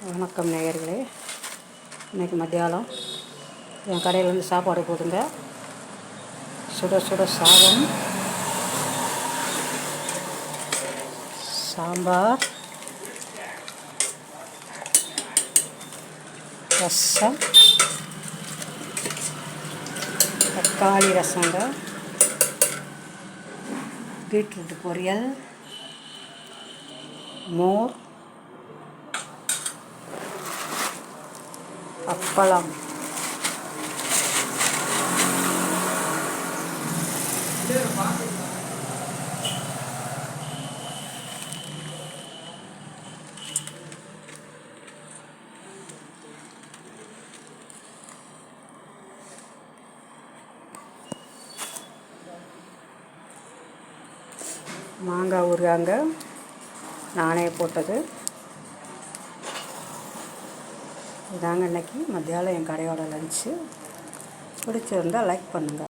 வணக்கம் நேயர்களே. இன்றைக்கி மத்தியானம் என் கடையிலேருந்து சாப்பாடு போதுங்க. சுட சுட சாதம், சாம்பார், ரசம், தக்காளி ரசங்க, பீட்ரூட் பொரியல், மோர், அப்பளம். மாங்காய் ஊறுகாங்க, நானே போட்டது. இதாங்க இன்றைக்கி மத்தியானம் என் கடையோட லன்ச்சு. பிடிச்சிருந்தால் லைக் பண்ணுங்கள்.